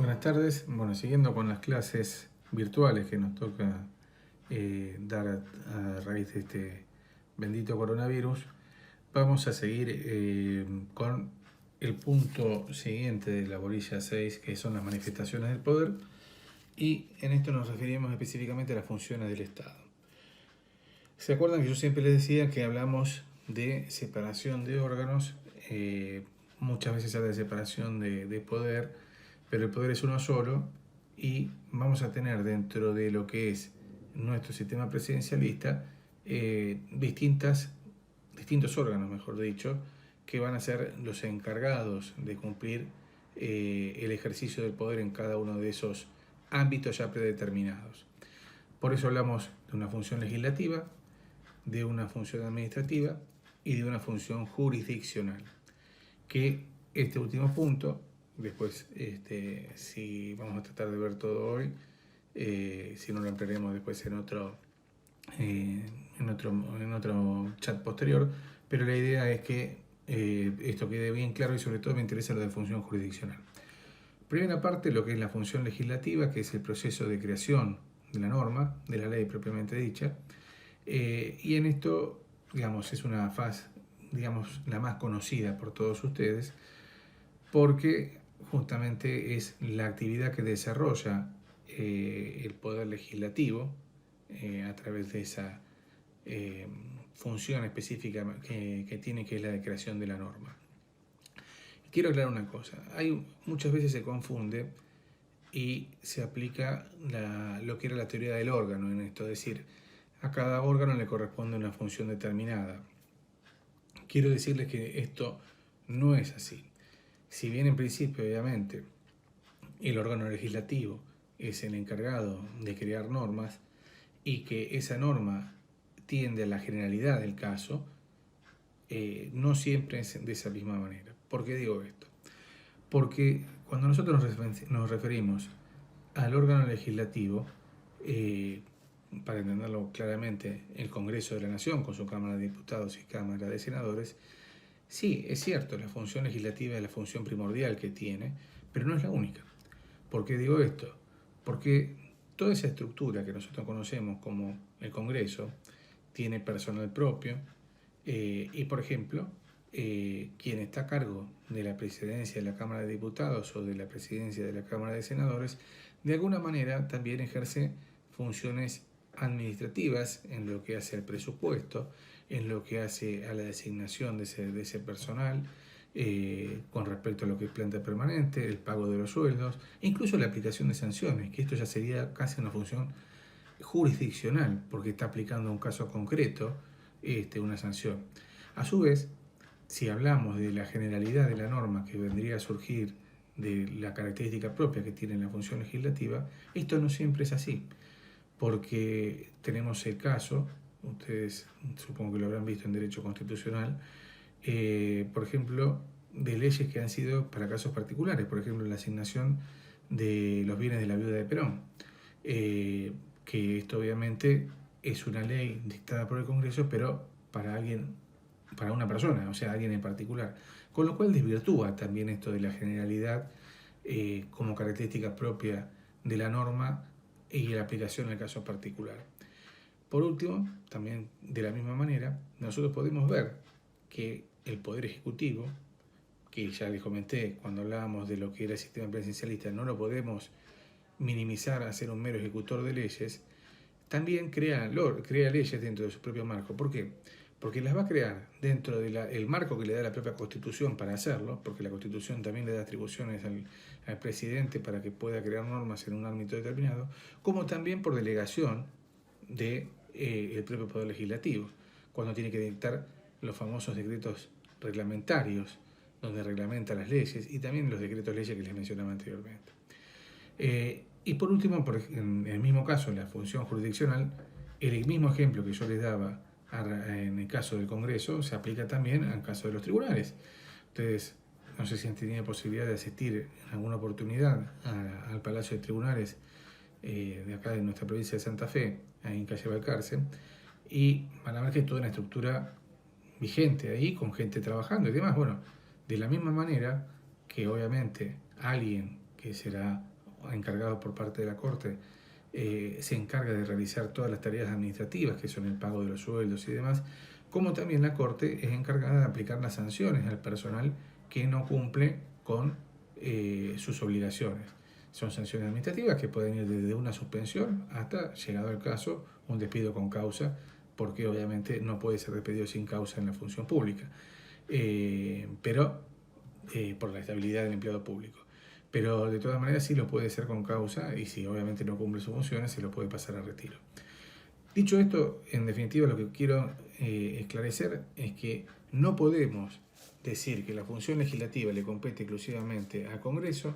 Buenas tardes. Bueno, siguiendo con las clases virtuales que nos toca dar a raíz de este bendito coronavirus, vamos a seguir con el punto siguiente de la bolilla 6, que son las manifestaciones del poder, y en esto nos referimos específicamente a las funciones del Estado. ¿Se acuerdan que yo siempre les decía que hablamos de separación de órganos? Muchas veces se habla de separación de poder, pero el poder es uno solo y vamos a tener dentro de lo que es nuestro sistema presidencialista distintos órganos, mejor dicho, que van a ser los encargados de cumplir el ejercicio del poder en cada uno de esos ámbitos ya predeterminados. Por eso hablamos de una función legislativa, de una función administrativa y de una función jurisdiccional. Que este último punto, después si vamos a tratar de ver todo hoy, si no lo ampliaremos después en otro chat posterior, pero la idea es que esto quede bien claro y sobre todo me interesa lo de función jurisdiccional. Primera parte, lo que es la función legislativa, que es el proceso de creación de la norma, de la ley propiamente dicha, y en esto, digamos, es una fase, digamos, la más conocida por todos ustedes, porque justamente es la actividad que desarrolla el poder legislativo a través de esa función específica que tiene, que es la de creación de la norma. Quiero aclarar una cosa, muchas veces se confunde y se aplica lo que era la teoría del órgano en esto, es decir, a cada órgano le corresponde una función determinada. Quiero decirles que esto no es así. Si bien en principio, obviamente, el órgano legislativo es el encargado de crear normas y que esa norma tiende a la generalidad del caso, no siempre es de esa misma manera. ¿Por qué digo esto? Porque cuando nosotros nos referimos al órgano legislativo, para entenderlo claramente, el Congreso de la Nación, con su Cámara de Diputados y Cámara de Senadores, sí, es cierto, la función legislativa es la función primordial que tiene, pero no es la única. ¿Por qué digo esto? Porque toda esa estructura que nosotros conocemos como el Congreso tiene personal propio y, por ejemplo, quien está a cargo de la presidencia de la Cámara de Diputados o de la presidencia de la Cámara de Senadores, de alguna manera también ejerce funciones administrativas en lo que hace al presupuesto, en lo que hace a la designación de ese personal, con respecto a lo que es planta permanente, el pago de los sueldos, incluso la aplicación de sanciones, que esto ya sería casi una función jurisdiccional, porque está aplicando a un caso concreto una sanción. A su vez, si hablamos de la generalidad de la norma que vendría a surgir de la característica propia que tiene la función legislativa, esto no siempre es así, porque tenemos el caso, ustedes supongo que lo habrán visto en derecho constitucional, por ejemplo, de leyes que han sido para casos particulares, por ejemplo, la asignación de los bienes de la viuda de Perón, que esto obviamente es una ley dictada por el Congreso, pero para una persona, o sea, alguien en particular, con lo cual desvirtúa también esto de la generalidad como característica propia de la norma y la aplicación en el caso particular. Por último, también de la misma manera, nosotros podemos ver que el Poder Ejecutivo, que ya les comenté cuando hablábamos de lo que era el sistema presidencialista, no lo podemos minimizar a ser un mero ejecutor de leyes, también crea leyes dentro de su propio marco. ¿Por qué? Porque las va a crear dentro del marco que le da la propia Constitución para hacerlo, porque la Constitución también le da atribuciones al presidente para que pueda crear normas en un ámbito determinado, como también por delegación del propio Poder Legislativo, cuando tiene que dictar los famosos decretos reglamentarios, donde reglamenta las leyes, y también los decretos leyes que les mencionaba anteriormente. Y por último, en el mismo caso, la función jurisdiccional, el mismo ejemplo que yo les daba en el caso del Congreso, se aplica también al caso de los tribunales. Ustedes, no sé si han tenido posibilidad de asistir en alguna oportunidad al Palacio de Tribunales de acá de nuestra provincia de Santa Fe, ahí en calle Balcarce, y van a ver que hay toda una estructura vigente ahí, con gente trabajando y demás. Bueno, de la misma manera que obviamente alguien que será encargado por parte de la Corte se encarga de realizar todas las tareas administrativas, que son el pago de los sueldos y demás, como también la Corte es encargada de aplicar las sanciones al personal que no cumple con sus obligaciones. Son sanciones administrativas que pueden ir desde una suspensión hasta, llegado el caso, un despido con causa, porque obviamente no puede ser despedido sin causa en la función pública, pero por la estabilidad del empleado público. Pero de todas maneras sí lo puede ser con causa, y si obviamente no cumple sus funciones se lo puede pasar a retiro. Dicho esto, en definitiva lo que quiero esclarecer es que no podemos decir que la función legislativa le compete exclusivamente al Congreso,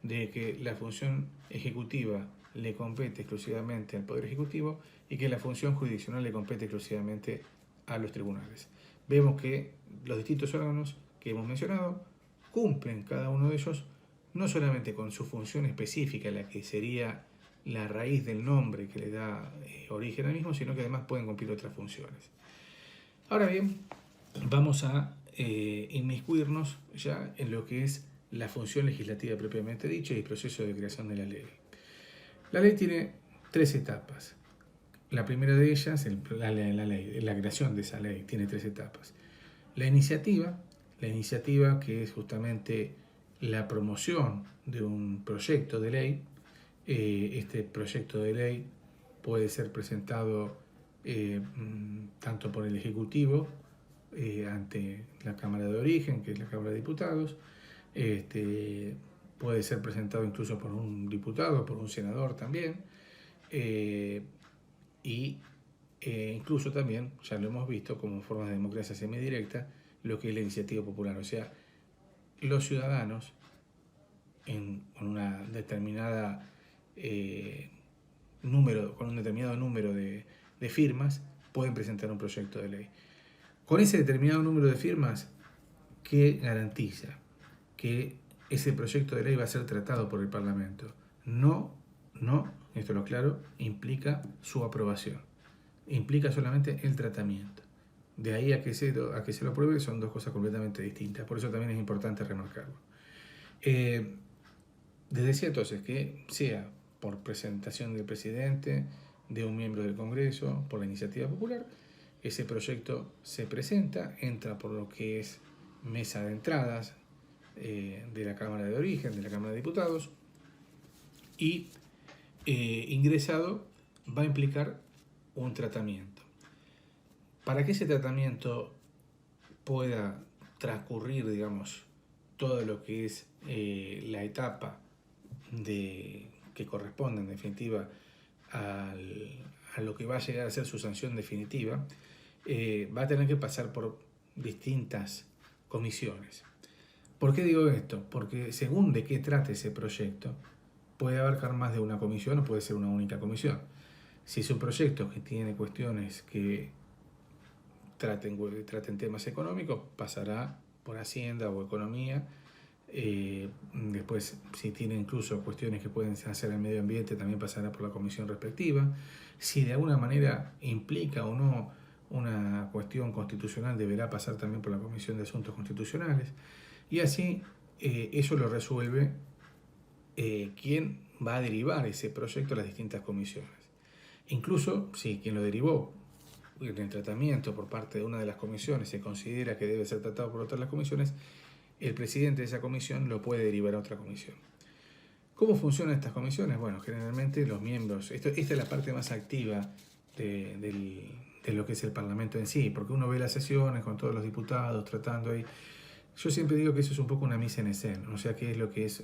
de que la función ejecutiva le compete exclusivamente al Poder Ejecutivo y que la función jurisdiccional le compete exclusivamente a los tribunales. Vemos que los distintos órganos que hemos mencionado cumplen cada uno de ellos no solamente con su función específica, la que sería la raíz del nombre que le da origen al mismo, sino que además pueden cumplir otras funciones. Ahora bien, vamos a inmiscuirnos ya en lo que es la función legislativa propiamente dicha y el proceso de creación de la ley. La ley tiene 3 etapas. La primera de ellas, la creación de esa ley, tiene 3 etapas. La iniciativa que es justamente la promoción de un proyecto de ley. Este proyecto de ley puede ser presentado tanto por el Ejecutivo ante la Cámara de Origen, que es la Cámara de Diputados, puede ser presentado incluso por un diputado, por un senador también, incluso también, ya lo hemos visto, como forma de democracia semidirecta, lo que es la iniciativa popular. O sea, los ciudadanos, con un determinado número de firmas, pueden presentar un proyecto de ley. Con ese determinado número de firmas, ¿qué garantiza? Que ese proyecto de ley va a ser tratado por el Parlamento. No, esto lo aclaro, implica su aprobación. Implica solamente el tratamiento. De ahí a que se lo apruebe son 2 cosas completamente distintas. Por eso también es importante remarcarlo. Les decía entonces que sea por presentación del presidente, de un miembro del Congreso, por la iniciativa popular, ese proyecto se presenta, entra por lo que es mesa de entradas de la Cámara de Origen, de la Cámara de Diputados, y ingresado va a implicar un tratamiento. Para que ese tratamiento pueda transcurrir, digamos, todo lo que es la etapa que corresponde en definitiva a lo que va a llegar a ser su sanción definitiva, va a tener que pasar por distintas comisiones. ¿Por qué digo esto? Porque según de qué trate ese proyecto, puede abarcar más de una comisión o puede ser una única comisión. Si es un proyecto que tiene cuestiones que traten temas económicos, pasará por Hacienda o Economía. Después, si tiene incluso cuestiones que pueden hacer al medio ambiente, también pasará por la comisión respectiva. Si de alguna manera implica o no una cuestión constitucional, deberá pasar también por la Comisión de Asuntos Constitucionales. Y así eso lo resuelve quien va a derivar ese proyecto a las distintas comisiones. Incluso si quien lo derivó en el tratamiento por parte de una de las comisiones se considera que debe ser tratado por otras las comisiones, el presidente de esa comisión lo puede derivar a otra comisión. ¿Cómo funcionan estas comisiones? Bueno, generalmente los miembros, esta es la parte más activa de lo que es el Parlamento en sí, porque uno ve las sesiones con todos los diputados tratando ahí. Yo siempre digo que eso es un poco una mise en escena, o sea que es lo que es,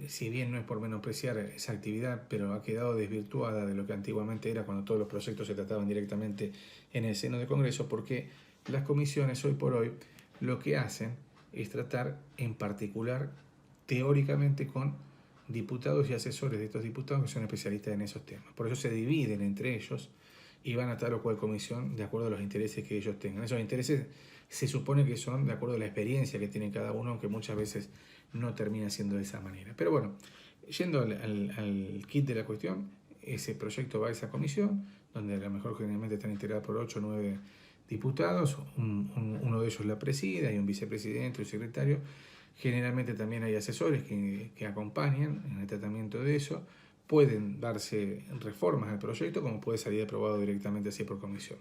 si bien no es por menospreciar esa actividad, pero ha quedado desvirtuada de lo que antiguamente era cuando todos los proyectos se trataban directamente en el seno del Congreso, porque las comisiones hoy por hoy lo que hacen es tratar en particular teóricamente con diputados y asesores de estos diputados que son especialistas en esos temas. Por eso se dividen entre ellos y van a tal o cual comisión de acuerdo a los intereses que ellos tengan. Esos intereses se supone que son de acuerdo a la experiencia que tiene cada uno, aunque muchas veces no termina siendo de esa manera. Pero bueno, yendo al kit de la cuestión, ese proyecto va a esa comisión, donde a lo mejor generalmente están integrados por 8 o 9 diputados, uno de ellos la preside, hay un vicepresidente, un secretario, Generalmente también hay asesores que acompañan en el tratamiento de eso. Pueden darse reformas al proyecto, como puede salir aprobado directamente así por comisión.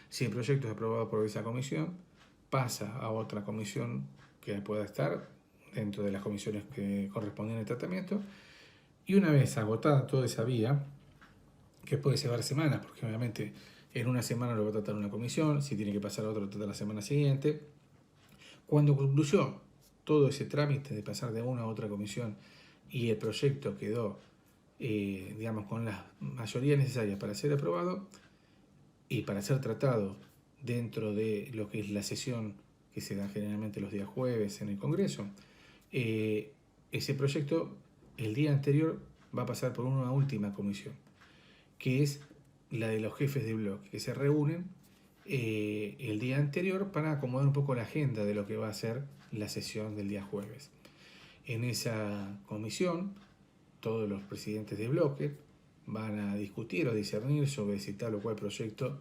Si el proyecto es aprobado por esa comisión, pasa a otra comisión que pueda estar dentro de las comisiones que corresponden al tratamiento, y una vez agotada toda esa vía, que puede llevar semanas, porque obviamente en una semana lo va a tratar una comisión, si tiene que pasar a otra, lo trata la semana siguiente. Cuando concluyó todo ese trámite de pasar de una a otra comisión y el proyecto quedó, digamos, con la mayoría necesaria para ser aprobado y para ser tratado dentro de lo que es la sesión que se da generalmente los días jueves en el Congreso, ese proyecto el día anterior va a pasar por una última comisión, que es la de los jefes de bloque, que se reúnen el día anterior para acomodar un poco la agenda de lo que va a ser la sesión del día jueves. En esa comisión, todos los presidentes de bloque van a discutir o discernir sobre si tal o cual proyecto,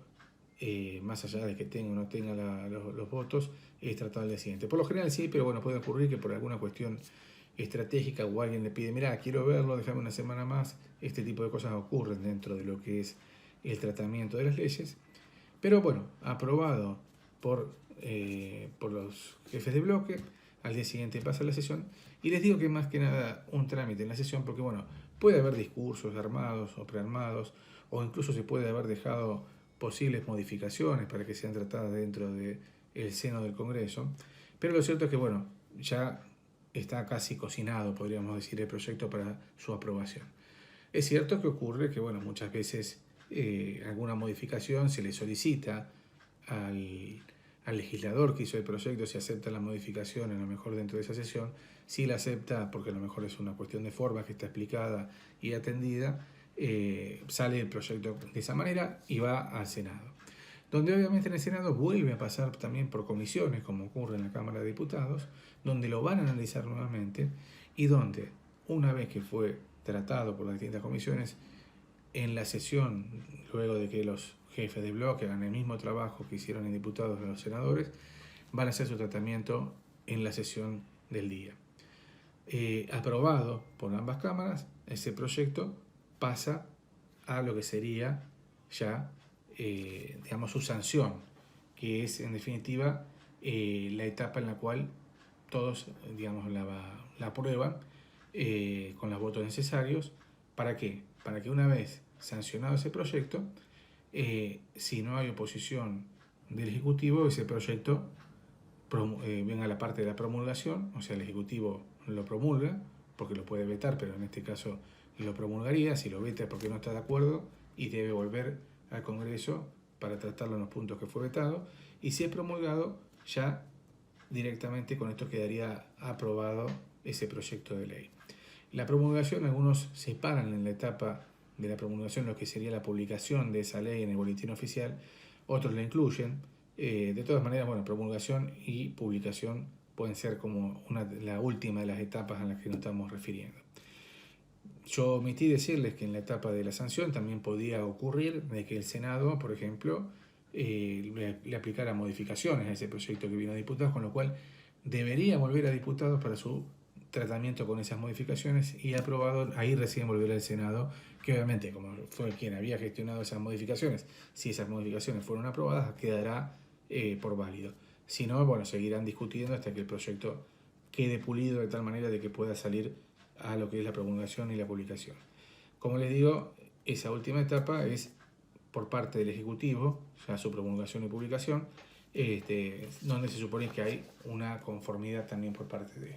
más allá de que tenga o no tenga los votos, es tratado al día siguiente. Por lo general sí, pero bueno, puede ocurrir que por alguna cuestión estratégica o alguien le pide, mira, quiero verlo, déjame una semana más. Este tipo de cosas ocurren dentro de lo que es el tratamiento de las leyes. Pero bueno, aprobado por los jefes de bloque, al día siguiente pasa la sesión. Y les digo que más que nada un trámite en la sesión, porque bueno, puede haber discursos armados o prearmados, o incluso se puede haber dejado posibles modificaciones para que sean tratadas dentro del seno del Congreso. Pero lo cierto es que bueno, ya está casi cocinado, podríamos decir, el proyecto para su aprobación. Es cierto que ocurre que bueno, muchas veces alguna modificación se le solicita al legislador que hizo el proyecto, si acepta la modificación, a lo mejor dentro de esa sesión. Si la acepta, porque a lo mejor es una cuestión de forma que está explicada y atendida, sale el proyecto de esa manera y va al Senado, donde obviamente en el Senado vuelve a pasar también por comisiones, como ocurre en la Cámara de Diputados, donde lo van a analizar nuevamente y donde, una vez que fue tratado por las distintas comisiones, en la sesión, luego de que los jefes de bloque hagan el mismo trabajo que hicieron en diputados y los senadores, van a hacer su tratamiento en la sesión del día. Aprobado por ambas cámaras, ese proyecto pasa a lo que sería ya, digamos, su sanción, que es en definitiva la etapa en la cual todos, digamos, la aprueban con los votos necesarios. ¿Para qué? Para que una vez sancionado ese proyecto, si no hay oposición del Ejecutivo, ese proyecto venga a la parte de la promulgación, o sea, el Ejecutivo lo promulga, porque lo puede vetar, pero en este caso lo promulgaría. Si lo veta es porque no está de acuerdo y debe volver al Congreso para tratarlo en los puntos que fue vetado. Y si es promulgado, ya directamente con esto quedaría aprobado ese proyecto de ley. La promulgación, algunos separan en la etapa de la promulgación lo que sería la publicación de esa ley en el boletín oficial, otros la incluyen. De todas maneras, bueno, promulgación y publicación pueden ser como la última de las etapas a las que nos estamos refiriendo. Yo omití decirles que en la etapa de la sanción también podía ocurrir de que el Senado, por ejemplo, le aplicara modificaciones a ese proyecto que vino a diputados, con lo cual debería volver a diputados para su tratamiento con esas modificaciones y aprobado, ahí recién volverá al Senado, que obviamente como fue quien había gestionado esas modificaciones, si esas modificaciones fueron aprobadas, quedará por válido. Si no, bueno, seguirán discutiendo hasta que el proyecto quede pulido de tal manera de que pueda salir a lo que es la promulgación y la publicación. Como les digo, esa última etapa es por parte del Ejecutivo, ya su promulgación y publicación, donde se supone que hay una conformidad también por parte de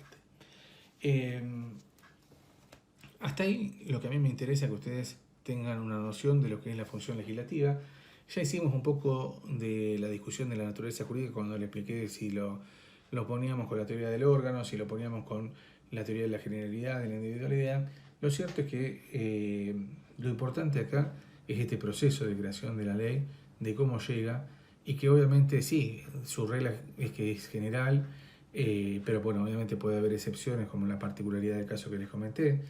hasta ahí lo que a mí me interesa es que ustedes tengan una noción de lo que es la función legislativa. Ya hicimos un poco de la discusión de la naturaleza jurídica cuando le expliqué si lo poníamos con la teoría del órgano, si lo poníamos con la teoría de la generalidad, de la individualidad. Lo cierto es que lo importante acá es este proceso de creación de la ley, de cómo llega, y que obviamente sí, su regla es que es general, pero bueno, obviamente puede haber excepciones como la particularidad del caso que les comenté.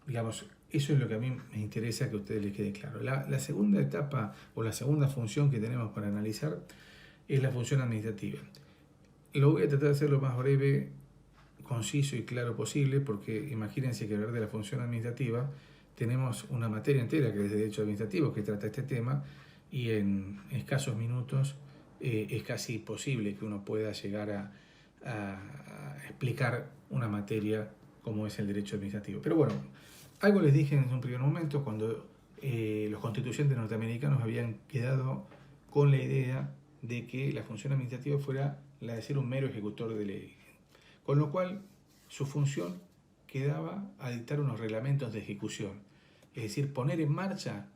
Digamos, eso es lo que a mí me interesa que a ustedes les quede claro. La segunda etapa o la segunda función que tenemos para analizar es la función administrativa. Lo voy a tratar de hacer lo más breve, conciso y claro posible, porque imagínense que hablar de la función administrativa tenemos una materia entera que es Derecho Administrativo que trata este tema, y en escasos minutos es casi imposible que uno pueda llegar a explicar una materia como es el derecho administrativo. Pero bueno, algo les dije en un primer momento cuando los constituyentes norteamericanos habían quedado con la idea de que la función administrativa fuera la de ser un mero ejecutor de ley, con lo cual su función quedaba a dictar unos reglamentos de ejecución, es decir, poner en marcha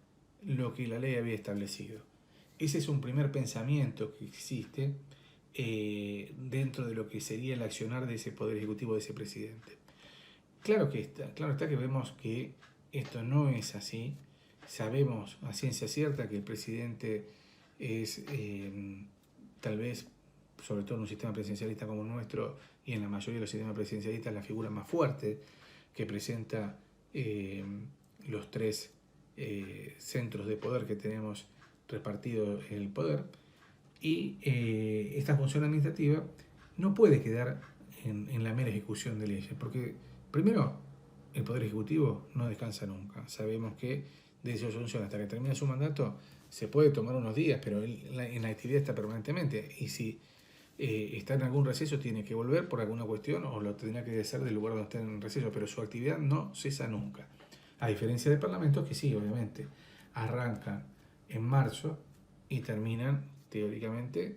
lo que la ley había establecido. Ese es un primer pensamiento que existe dentro de lo que sería el accionar de ese poder ejecutivo, de ese presidente. Claro está que vemos que esto no es así. Sabemos a ciencia cierta que el presidente es tal vez, sobre todo en un sistema presidencialista como el nuestro y en la mayoría de los sistemas presidencialistas, la figura más fuerte que presenta los tres centros de poder que tenemos repartidos en el poder. Y esta función administrativa no puede quedar en la mera ejecución de leyes, porque primero el Poder Ejecutivo no descansa nunca. Sabemos que desde su asunción hasta que termina su mandato se puede tomar unos días, pero en la actividad está permanentemente, y si está en algún receso tiene que volver por alguna cuestión o lo tendrá que hacer del lugar donde está en receso, pero su actividad no cesa nunca. A diferencia de parlamentos que sí, obviamente, arrancan en marzo y terminan teóricamente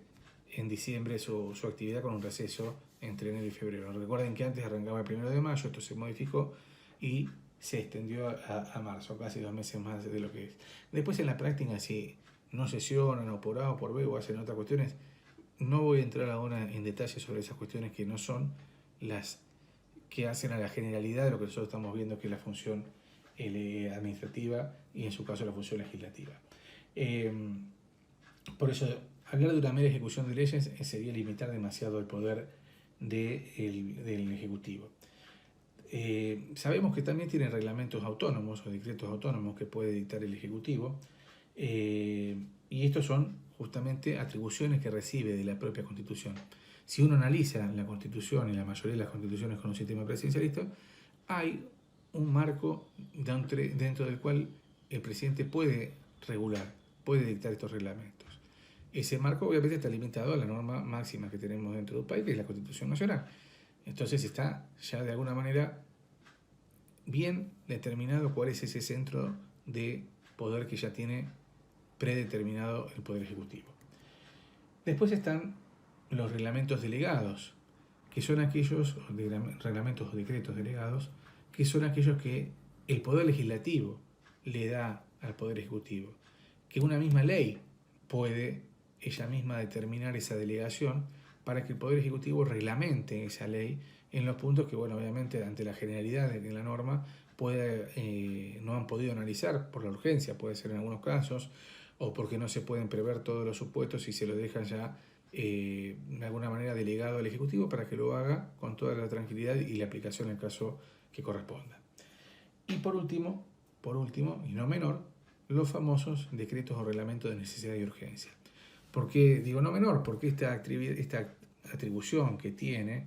en diciembre su actividad con un receso entre enero y febrero. Recuerden que antes arrancaba el 1 de mayo, esto se modificó y se extendió a marzo, casi 2 meses más de lo que es. Después en la práctica, si no sesionan o por A o por B o hacen otras cuestiones, no voy a entrar ahora en detalle sobre esas cuestiones que no son las que hacen a la generalidad de lo que nosotros estamos viendo, que es la función administrativa y en su caso la función legislativa. Por eso, hablar de una mera ejecución de leyes sería limitar demasiado el poder del Ejecutivo. Sabemos que también tiene reglamentos autónomos o decretos autónomos que puede dictar el Ejecutivo, y estos son justamente atribuciones que recibe de la propia Constitución. Si uno analiza la Constitución y la mayoría de las constituciones con un sistema presidencialista, hay un marco dentro del cual el presidente puede regular, puede dictar estos reglamentos. Ese marco obviamente está limitado a la norma máxima que tenemos dentro del país, que es la Constitución Nacional. Entonces está ya de alguna manera bien determinado cuál es ese centro de poder que ya tiene predeterminado el Poder Ejecutivo. Después están los reglamentos delegados, que son aquellos reglamentos o decretos delegados, que son aquellos que el Poder Legislativo le da al Poder Ejecutivo, que una misma ley puede ella misma determinar esa delegación para que el Poder Ejecutivo reglamente esa ley en los puntos que, bueno, obviamente ante la generalidad de la norma no han podido analizar por la urgencia, puede ser en algunos casos, o porque no se pueden prever todos los supuestos y se lo dejan ya de alguna manera delegado al Ejecutivo para que lo haga con toda la tranquilidad y la aplicación en el caso que corresponda. Y por último, y no menor, los famosos decretos o reglamentos de necesidad y urgencia. ¿Por qué digo no menor? Porque esta atribución que tiene,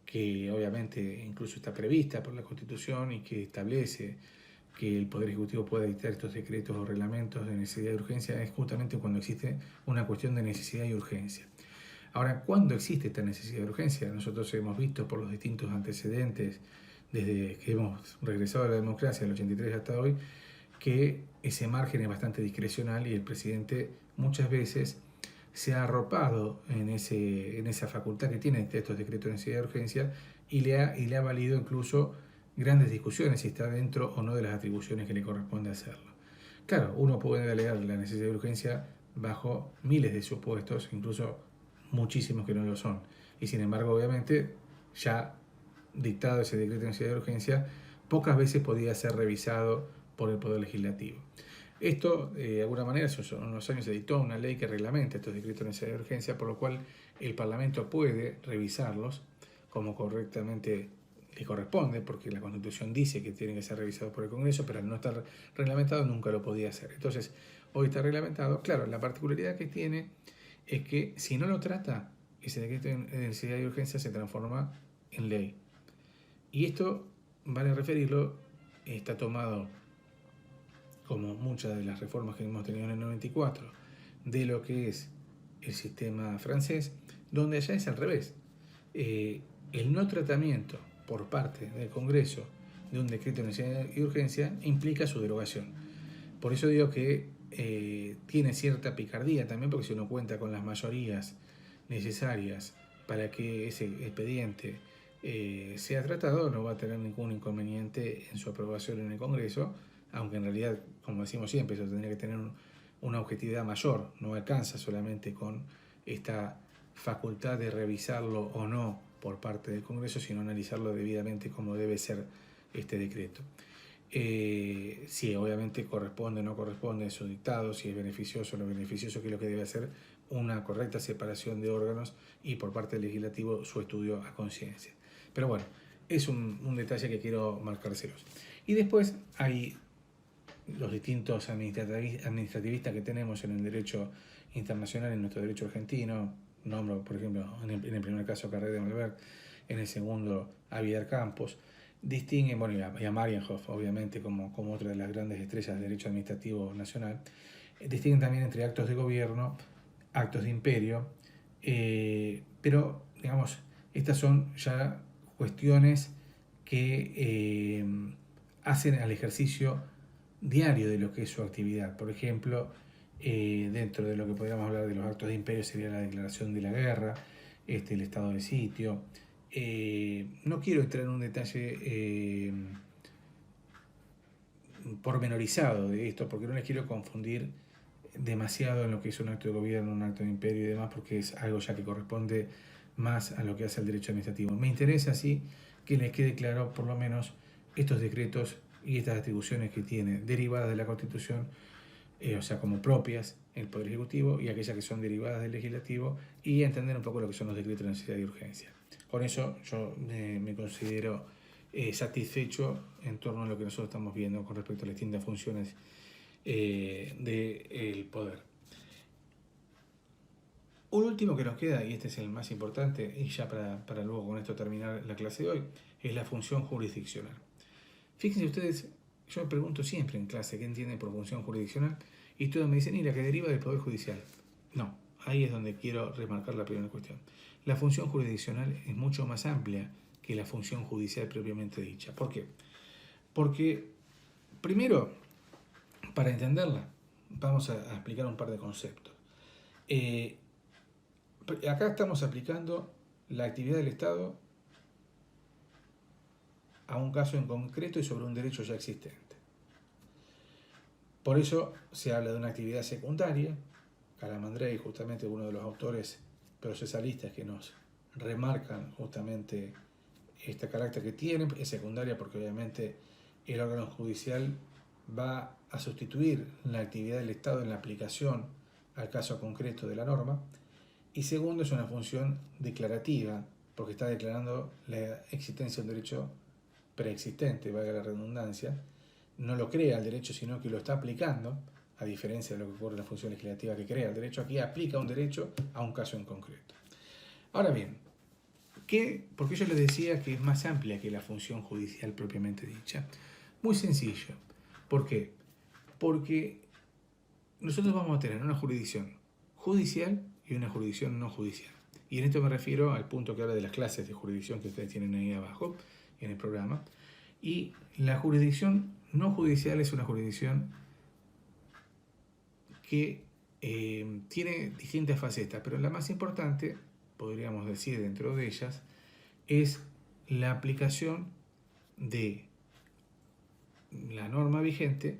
que obviamente incluso está prevista por la Constitución y que establece que el Poder Ejecutivo pueda dictar estos decretos o reglamentos de necesidad y urgencia, es justamente cuando existe una cuestión de necesidad y urgencia. Ahora, ¿cuándo existe esta necesidad y urgencia? Nosotros hemos visto por los distintos antecedentes, desde que hemos regresado a la democracia del 83 hasta hoy, que ese margen es bastante discrecional y el presidente muchas veces se ha arropado en esa facultad que tiene estos decretos de necesidad de urgencia y le ha valido incluso grandes discusiones si está dentro o no de las atribuciones que le corresponde hacerlo. Claro, uno puede delegar la necesidad de urgencia bajo miles de supuestos, incluso muchísimos que no lo son. Y sin embargo, obviamente, ya dictado ese decreto de necesidad de urgencia, pocas veces podía ser revisado por el Poder Legislativo. Esto, de alguna manera, hace unos años se dictó una ley que reglamenta estos decretos de necesidad de urgencia, por lo cual el Parlamento puede revisarlos como correctamente le corresponde, porque la Constitución dice que tienen que ser revisados por el Congreso, pero al no estar reglamentado nunca lo podía hacer. Entonces, hoy está reglamentado. Claro, la particularidad que tiene es que si no lo trata, ese decreto de necesidad y urgencia se transforma en ley. Y esto, vale referirlo, está tomado, como muchas de las reformas que hemos tenido en el 94, de lo que es el sistema francés, donde allá es al revés. El no tratamiento por parte del Congreso de un decreto de necesidad y urgencia implica su derogación. Por eso digo que tiene cierta picardía también, porque si uno cuenta con las mayorías necesarias para que ese expediente sea tratado, no va a tener ningún inconveniente en su aprobación en el Congreso, aunque en realidad, como decimos siempre, eso tendría que tener una objetividad mayor, no alcanza solamente con esta facultad de revisarlo o no por parte del Congreso, sino analizarlo debidamente como debe ser este decreto. Si obviamente corresponde o no corresponde a su dictado, si es beneficioso o no beneficioso, que es lo que debe hacer una correcta separación de órganos y por parte del legislativo su estudio a conciencia. Pero bueno, es un detalle que quiero marcárselos. Y después hay los distintos administrativistas que tenemos en el derecho internacional, en nuestro derecho argentino. Nombro, por ejemplo, en el primer caso Carrera de Malver, en el segundo a Vidal Campos. Distinguen, bueno, y a Marienhoff, obviamente, como otra de las grandes estrellas del derecho administrativo nacional. Distinguen también entre actos de gobierno, actos de imperio, pero, digamos, estas son ya cuestiones que hacen al ejercicio diario de lo que es su actividad. Por ejemplo, dentro de lo que podríamos hablar de los actos de imperio sería la declaración de la guerra, el estado de sitio. No quiero entrar en un detalle pormenorizado de esto, porque no les quiero confundir demasiado en lo que es un acto de gobierno, un acto de imperio y demás, porque es algo ya que corresponde más a lo que hace el derecho administrativo. Me interesa, sí, que les quede claro por lo menos estos decretos y estas atribuciones que tiene derivadas de la Constitución, o sea, como propias el Poder Ejecutivo, y aquellas que son derivadas del Legislativo, y entender un poco lo que son los decretos de necesidad y urgencia. Con eso yo me considero satisfecho en torno a lo que nosotros estamos viendo con respecto a las distintas funciones del poder. Un último que nos queda, y este es el más importante, y ya para luego con esto terminar la clase de hoy, es la función jurisdiccional. Fíjense ustedes, yo me pregunto siempre en clase qué entienden por función jurisdiccional, y todos me dicen, y la que deriva del Poder Judicial. No, ahí es donde quiero remarcar la primera cuestión. La función jurisdiccional es mucho más amplia que la función judicial propiamente dicha. ¿Por qué? Porque, primero, para entenderla, vamos a explicar un par de conceptos. Acá estamos aplicando la actividad del Estado a un caso en concreto y sobre un derecho ya existente. Por eso se habla de una actividad secundaria. Calamandrei, justamente uno de los autores procesalistas que nos remarcan justamente este carácter que tiene, es secundaria porque obviamente el órgano judicial va a sustituir la actividad del Estado en la aplicación al caso concreto de la norma. Y segundo, es una función declarativa, porque está declarando la existencia de un derecho preexistente, valga la redundancia. No lo crea el derecho, sino que lo está aplicando, a diferencia de lo que ocurre en la función legislativa que crea el derecho. Aquí aplica un derecho a un caso en concreto. Ahora bien, ¿por qué yo les decía que es más amplia que la función judicial propiamente dicha? Muy sencillo. ¿Por qué? Porque nosotros vamos a tener una jurisdicción judicial y una jurisdicción no judicial. Y en esto me refiero al punto que habla de las clases de jurisdicción que ustedes tienen ahí abajo en el programa. Y la jurisdicción no judicial es una jurisdicción que tiene distintas facetas, pero la más importante, podríamos decir dentro de ellas, es la aplicación de la norma vigente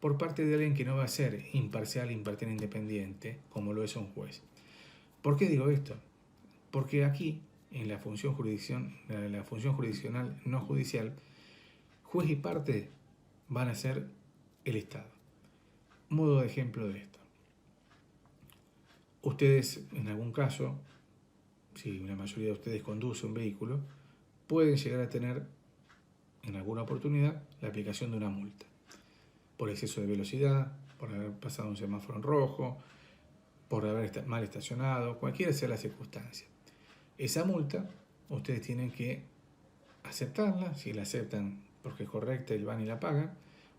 por parte de alguien que no va a ser imparcial, imparcial, independiente, como lo es un juez. ¿Por qué digo esto? Porque aquí, en la función jurisdiccional no judicial, juez y parte van a ser el Estado. Modo de ejemplo de esto. Ustedes, en algún caso, si la mayoría de ustedes conduce un vehículo, pueden llegar a tener, en alguna oportunidad, la aplicación de una multa. Por exceso de velocidad, por haber pasado un semáforo en rojo, por haber mal estacionado, cualquiera sea la circunstancia. Esa multa ustedes tienen que aceptarla, si la aceptan porque es correcta y van y la pagan,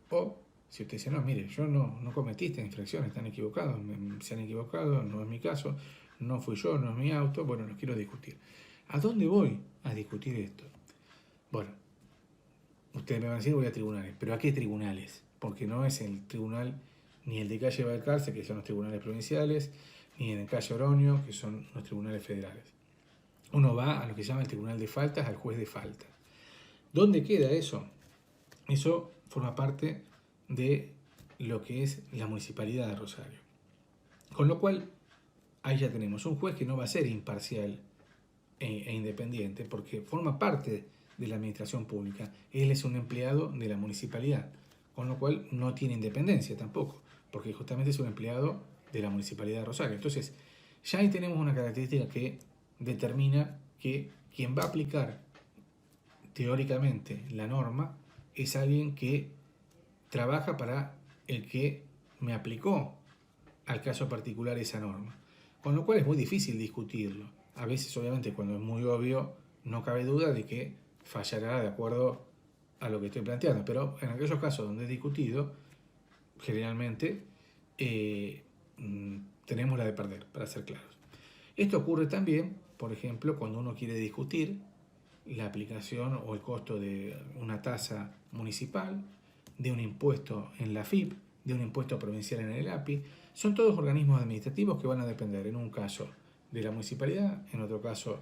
o si usted dice, no, mire, yo no cometí esta infracción, están equivocados, se han equivocado, no es mi caso, no fui yo, no es mi auto, bueno, los quiero discutir. ¿A dónde voy a discutir esto? Bueno, ustedes me van a decir, voy a tribunales, pero ¿a qué tribunales? Porque no es el tribunal ni el de calle Balcarce, que son los tribunales provinciales, ni en el calle Oroño, que son los tribunales federales. Uno va a lo que se llama el tribunal de faltas, al juez de faltas. ¿Dónde queda eso? Eso forma parte de lo que es la Municipalidad de Rosario. Con lo cual, ahí ya tenemos un juez que no va a ser imparcial e independiente, porque forma parte de la administración pública. Él es un empleado de la municipalidad, con lo cual no tiene independencia tampoco, porque justamente es un empleado de la Municipalidad de Rosario. Entonces, ya ahí tenemos una característica que determina que quien va a aplicar teóricamente la norma es alguien que trabaja para el que me aplicó al caso particular esa norma. Con lo cual es muy difícil discutirlo. A veces, obviamente, cuando es muy obvio, no cabe duda de que fallará de acuerdo a lo que estoy planteando. Pero en aquellos casos donde es discutido, generalmente tenemos la de perder, para ser claros. Esto ocurre también, por ejemplo, cuando uno quiere discutir la aplicación o el costo de una tasa municipal, de un impuesto en la AFIP, de un impuesto provincial en el API. Son todos organismos administrativos que van a depender en un caso de la municipalidad, en otro caso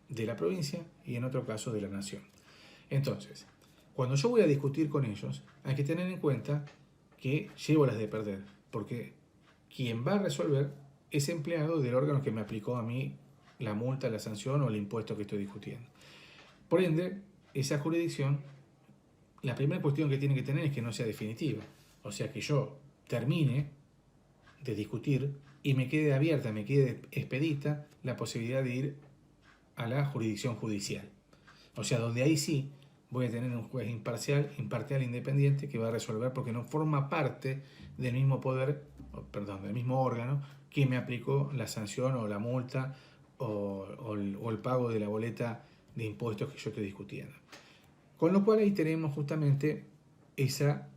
de la provincia y en otro caso de la nación. Entonces, cuando yo voy a discutir con ellos, hay que tener en cuenta que llevo las de perder, porque quien va a resolver es empleado del órgano que me aplicó a mí la multa, la sanción o el impuesto que estoy discutiendo. Por ende, esa jurisdicción, la primera cuestión que tiene que tener es que no sea definitiva. O sea, que yo termine de discutir y me quede abierta, me quede expedita la posibilidad de ir a la jurisdicción judicial. O sea, donde ahí sí voy a tener un juez imparcial, independiente, que va a resolver porque no forma parte del mismo poder, del mismo órgano que me aplicó la sanción o la multa o el pago de la boleta de impuestos que yo estoy discutiendo. Con lo cual ahí tenemos justamente esa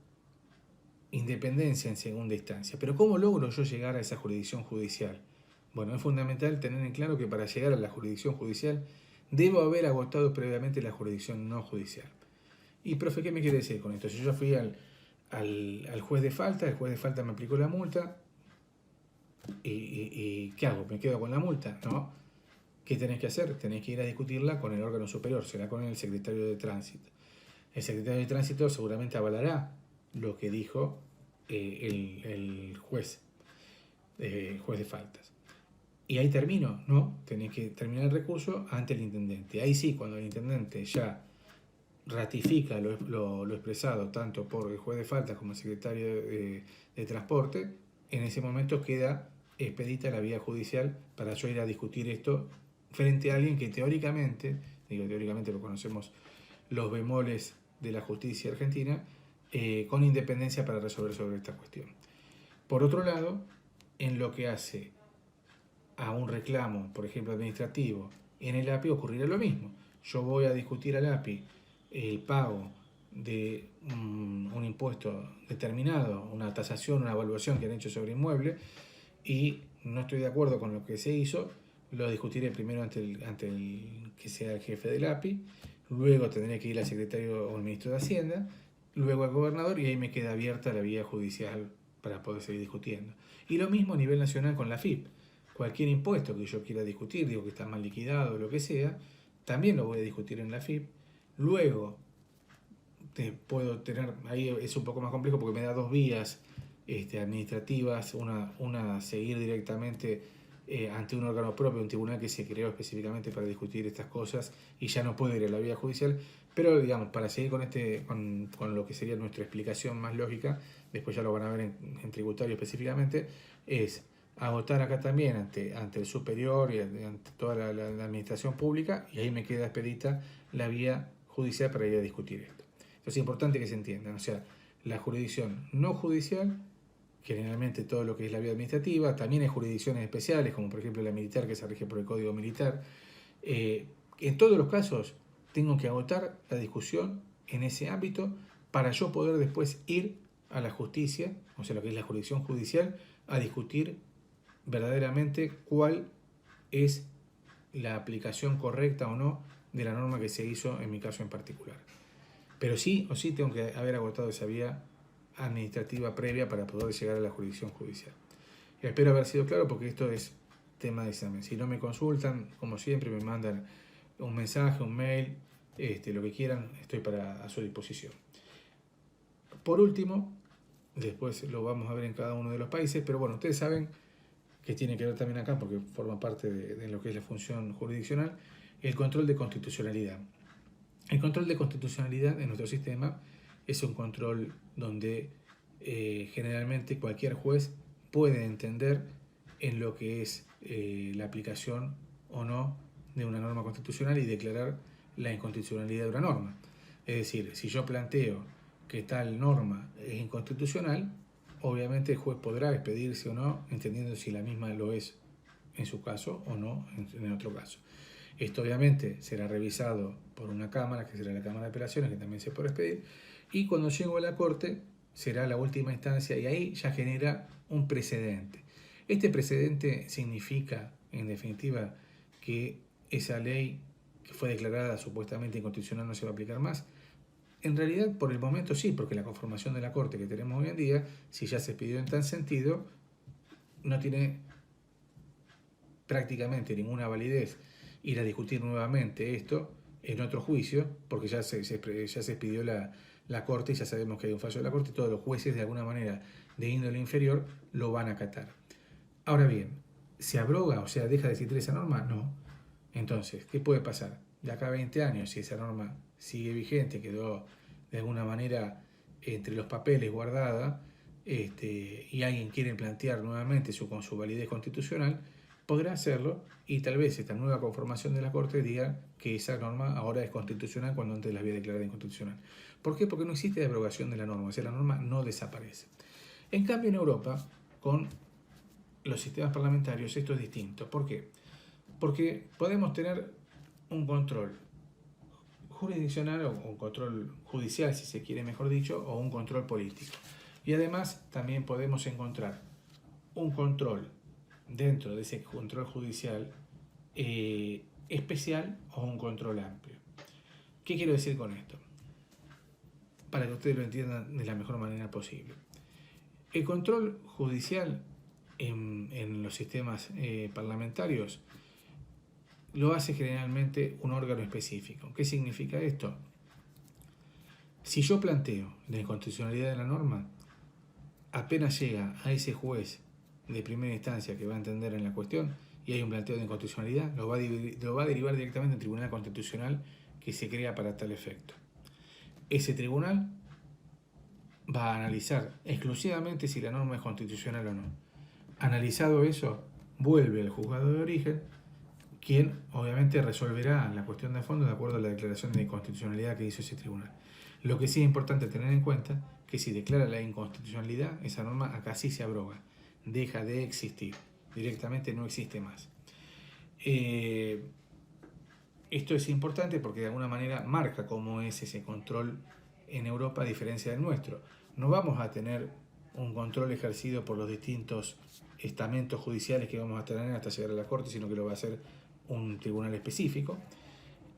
independencia en segunda instancia. Pero ¿cómo logro yo llegar a esa jurisdicción judicial? Bueno, es fundamental tener en claro que para llegar a la jurisdicción judicial debo haber agotado previamente la jurisdicción no judicial. Y, profe, ¿qué me quiere decir con esto? Si yo fui al juez de falta, el juez de falta me aplicó la multa, ¿y qué hago? ¿Me quedo con la multa? No. ¿Qué tenés que hacer? Tenés que ir a discutirla con el órgano superior, será con el secretario de tránsito. El secretario de tránsito seguramente avalará lo que dijo el juez de faltas. Y ahí termino, ¿no? Tenés que terminar el recurso ante el intendente. Ahí sí, cuando el intendente ya ratifica lo expresado tanto por el juez de faltas como el secretario de transporte, en ese momento queda expedita la vía judicial para yo ir a discutir esto frente a alguien que teóricamente lo conocemos los bemoles de la justicia argentina, con independencia para resolver sobre esta cuestión. Por otro lado, en lo que hace a un reclamo, por ejemplo, administrativo, en el API ocurrirá lo mismo. Yo voy a discutir al API el pago de un impuesto determinado, una tasación, una evaluación que han hecho sobre inmueble, y no estoy de acuerdo con lo que se hizo, lo discutiré primero ante el que sea el jefe del API, luego tendré que ir al secretario o al ministro de Hacienda, luego al gobernador, y ahí me queda abierta la vía judicial para poder seguir discutiendo. Y lo mismo a nivel nacional con la AFIP. Cualquier impuesto que yo quiera discutir, digo que está mal liquidado o lo que sea, también lo voy a discutir en la AFIP. Luego puedo tener, ahí es un poco más complejo porque me da dos vías administrativas, una seguir directamente ante un órgano propio, un tribunal que se creó específicamente para discutir estas cosas y ya no puedo ir a la vía judicial, pero digamos, para seguir con lo que sería nuestra explicación más lógica, después ya lo van a ver en tributario específicamente, es agotar acá también ante el superior y ante toda la administración pública, y ahí me queda expedita la vía judicial para ir a discutir esto. Entonces es importante que se entiendan, o sea, la jurisdicción no judicial generalmente todo lo que es la vía administrativa. También hay jurisdicciones especiales, como por ejemplo la militar, que se rige por el Código Militar. En todos los casos tengo que agotar la discusión en ese ámbito para yo poder después ir a la justicia, o sea, lo que es la jurisdicción judicial, a discutir verdaderamente cuál es la aplicación correcta o no de la norma que se hizo en mi caso en particular. Pero sí o sí tengo que haber agotado esa vía administrativa previa para poder llegar a la jurisdicción judicial. Espero haber sido claro porque esto es tema de examen. Si no me consultan, como siempre, me mandan un mensaje, un mail, lo que quieran, estoy a su disposición. Por último, después lo vamos a ver en cada uno de los países, pero bueno, ustedes saben que tiene que ver también acá porque forma parte de lo que es la función jurisdiccional, el control de constitucionalidad. El control de constitucionalidad en nuestro sistema es un control donde generalmente cualquier juez puede entender en lo que es la aplicación o no de una norma constitucional y declarar la inconstitucionalidad de una norma. Es decir, si yo planteo que tal norma es inconstitucional, obviamente el juez podrá expedirse o no, entendiendo si la misma lo es en su caso o no en otro caso. Esto obviamente será revisado por una cámara, que será la Cámara de Apelaciones, que también se puede expedir, y cuando llego a la Corte será la última instancia y ahí ya genera un precedente. Este precedente significa, en definitiva, que esa ley que fue declarada supuestamente inconstitucional no se va a aplicar más. En realidad, por el momento sí, porque la conformación de la Corte que tenemos hoy en día, si ya se expidió en tal sentido, no tiene prácticamente ninguna validez ir a discutir nuevamente esto en otro juicio, porque ya se expidió la Corte y ya sabemos que hay un fallo de la Corte y todos los jueces de alguna manera de índole inferior lo van a acatar. Ahora bien, ¿se abroga, o sea, deja de existir esa norma? No. Entonces, ¿qué puede pasar? De acá a 20 años, si esa norma sigue vigente, quedó de alguna manera entre los papeles guardada, y alguien quiere plantear nuevamente con su validez constitucional, podrá hacerlo y tal vez esta nueva conformación de la Corte diga que esa norma ahora es constitucional cuando antes la había declarado inconstitucional. ¿Por qué? Porque no existe abrogación de la norma, o sea, la norma no desaparece. En cambio, en Europa, con los sistemas parlamentarios, esto es distinto. ¿Por qué? Porque podemos tener un control jurisdiccional o un control judicial, si se quiere mejor dicho, o un control político. Y además también podemos encontrar un control dentro de ese control judicial especial o un control amplio. ¿Qué quiero decir con esto? Para que ustedes lo entiendan de la mejor manera posible. El control judicial en los sistemas parlamentarios lo hace generalmente un órgano específico. ¿Qué significa esto? Si yo planteo la inconstitucionalidad de la norma, apenas llega a ese juez de primera instancia que va a entender en la cuestión y hay un planteo de inconstitucionalidad, lo va a derivar directamente al Tribunal Constitucional que se crea para tal efecto. Ese tribunal va a analizar exclusivamente si la norma es constitucional o no. Analizado eso, vuelve al juzgado de origen, quien obviamente resolverá la cuestión de fondo de acuerdo a la declaración de inconstitucionalidad que hizo ese tribunal. Lo que sí es importante tener en cuenta que si declara la inconstitucionalidad, esa norma acá sí se abroga, deja de existir, directamente no existe más. Esto es importante porque de alguna manera marca cómo es ese control en Europa a diferencia del nuestro. No vamos a tener un control ejercido por los distintos estamentos judiciales que vamos a tener hasta llegar a la Corte, sino que lo va a hacer un tribunal específico.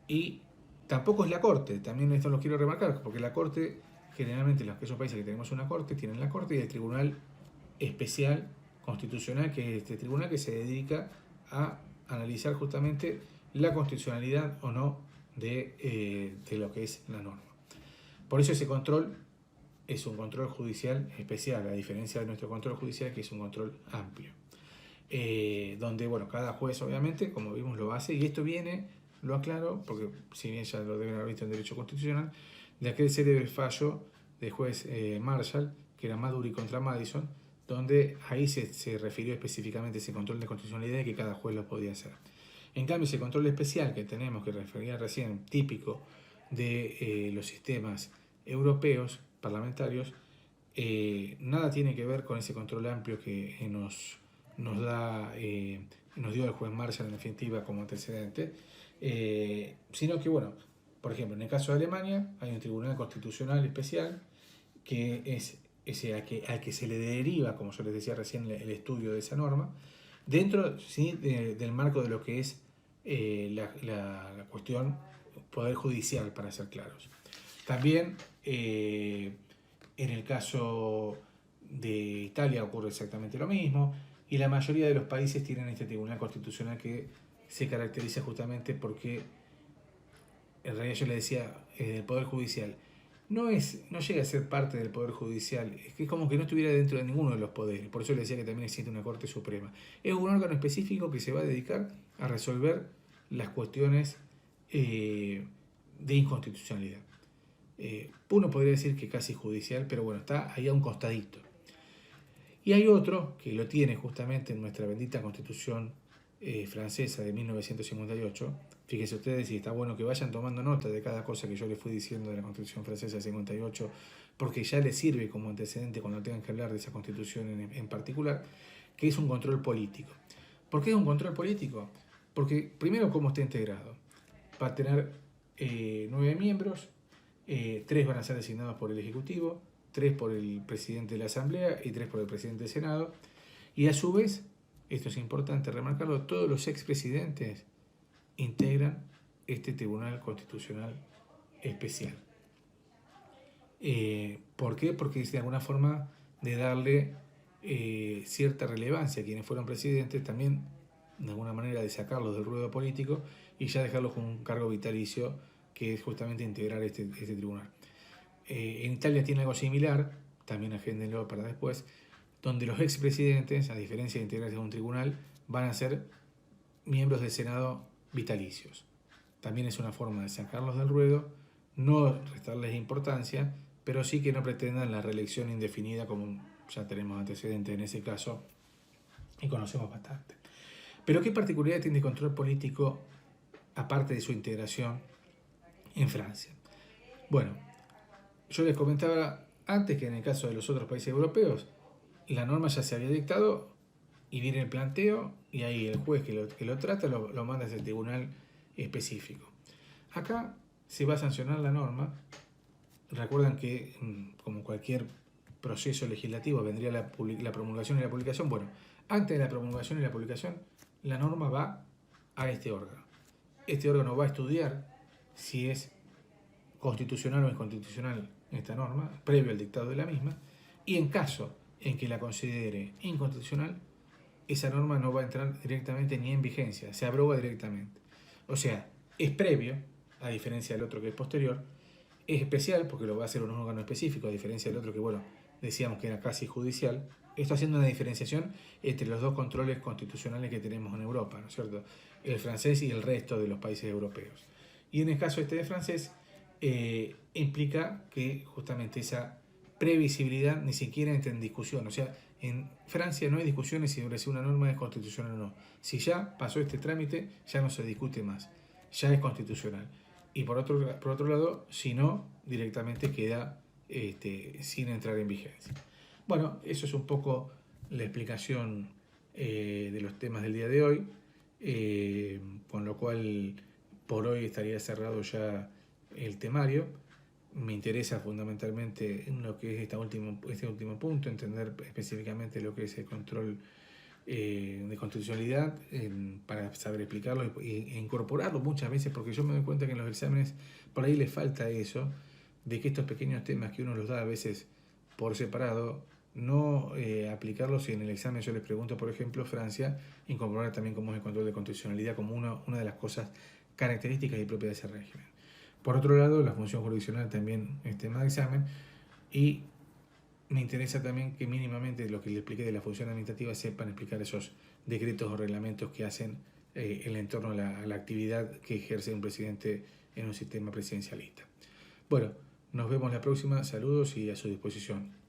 Y tampoco es la Corte, también esto lo quiero remarcar, porque la Corte, generalmente en los aquellos países que tenemos una Corte, tienen la Corte y el Tribunal Especial Constitucional, que es este tribunal que se dedica a analizar justamente la constitucionalidad o no de lo que es la norma. Por eso ese control es un control judicial especial, a diferencia de nuestro control judicial, que es un control amplio. Donde, bueno, cada juez obviamente, como vimos, lo hace, y esto viene, lo aclaro, porque si bien ya lo deben haber visto en Derecho Constitucional, de aquel célebre fallo del juez Marshall, que era Maduri contra Madison, donde ahí se refirió específicamente a ese control de constitucionalidad y que cada juez lo podía hacer. En cambio, ese control especial que tenemos, que refería recién, típico de los sistemas europeos parlamentarios, nada tiene que ver con ese control amplio que nos dio el juez Marshall en definitiva como antecedente, sino que, bueno, por ejemplo, en el caso de Alemania hay un tribunal constitucional especial que es ese al que se le deriva, como yo les decía recién, el estudio de esa norma, dentro ¿sí? del marco de lo que es la cuestión poder judicial, para ser claros. También en el caso de Italia ocurre exactamente lo mismo, y la mayoría de los países tienen este tribunal constitucional que se caracteriza justamente porque, en realidad yo le decía, el Poder Judicial no llega a ser parte del Poder Judicial, es que es como que no estuviera dentro de ninguno de los poderes, por eso le decía que también existe una Corte Suprema. Es un órgano específico que se va a dedicar a resolver las cuestiones de inconstitucionalidad. Uno podría decir que casi judicial, pero bueno, está ahí a un costadito. Y hay otro que lo tiene justamente en nuestra bendita Constitución francesa de 1958. Fíjense ustedes, y está bueno que vayan tomando nota de cada cosa que yo les fui diciendo de la Constitución francesa de 58, porque ya les sirve como antecedente cuando tengan que hablar de esa Constitución en particular, que es un control político. ¿Por qué es un control político? Porque primero, ¿cómo está integrado? Va a tener 9 miembros, 3 van a ser designados por el Ejecutivo, 3 por el presidente de la Asamblea y 3 por el presidente del Senado. Y a su vez, esto es importante remarcarlo, todos los expresidentes integran este Tribunal Constitucional Especial. ¿Por qué? Porque es de alguna forma de darle cierta relevancia a quienes fueron presidentes, también de alguna manera de sacarlos del ruedo político y ya dejarlos con un cargo vitalicio, que es justamente integrar este tribunal. En Italia tiene algo similar, también agéndenlo para después, donde los expresidentes, a diferencia de integrarse a un tribunal, van a ser miembros del Senado vitalicios. También es una forma de sacarlos del ruedo, no restarles importancia, pero sí que no pretendan la reelección indefinida, como ya tenemos antecedentes en ese caso y conocemos bastante. Pero ¿qué particularidad tiene el control político aparte de su integración en Francia? Bueno, yo les comentaba antes que en el caso de los otros países europeos, la norma ya se había dictado y viene el planteo y ahí el juez que lo trata lo manda a ese tribunal específico. Acá se va a sancionar la norma. Recuerdan que, como cualquier proceso legislativo, vendría la promulgación y la publicación. Bueno, antes de la promulgación y la publicación, la norma va a este órgano. Este órgano va a estudiar si es constitucional o inconstitucional esta norma, previo al dictado de la misma, y en caso en que la considere inconstitucional, esa norma no va a entrar directamente ni en vigencia, se abroga directamente. O sea, es previo, a diferencia del otro que es posterior, es especial porque lo va a hacer un órgano específico, a diferencia del otro que, bueno, decíamos que era casi judicial. Esto haciendo una diferenciación entre los dos controles constitucionales que tenemos en Europa, ¿no es cierto? El francés y el resto de los países europeos. Y en el caso este de francés, implica que justamente esa previsibilidad ni siquiera entra en discusión. O sea, en Francia no hay discusiones sobre si una norma es constitucional o no. Si ya pasó este trámite, ya no se discute más. Ya es constitucional. Y por otro lado, si no, directamente queda sin entrar en vigencia. Bueno, eso es un poco la explicación de los temas del día de hoy, con lo cual por hoy estaría cerrado ya el temario. Me interesa fundamentalmente en lo que es este último punto, entender específicamente lo que es el control de constitucionalidad para saber explicarlo e incorporarlo muchas veces, porque yo me doy cuenta que en los exámenes por ahí les falta eso, de que estos pequeños temas que uno los da a veces por separado, no aplicarlos, y en el examen yo les pregunto, por ejemplo, Francia, incorporar también cómo es el control de constitucionalidad como una de las cosas características y propias de ese régimen. Por otro lado, la función jurisdiccional también es tema de examen, y me interesa también que mínimamente lo que les expliqué de la función administrativa sepan explicar esos decretos o reglamentos que hacen en entorno a la actividad que ejerce un presidente en un sistema presidencialista. Bueno, nos vemos la próxima, saludos y a su disposición.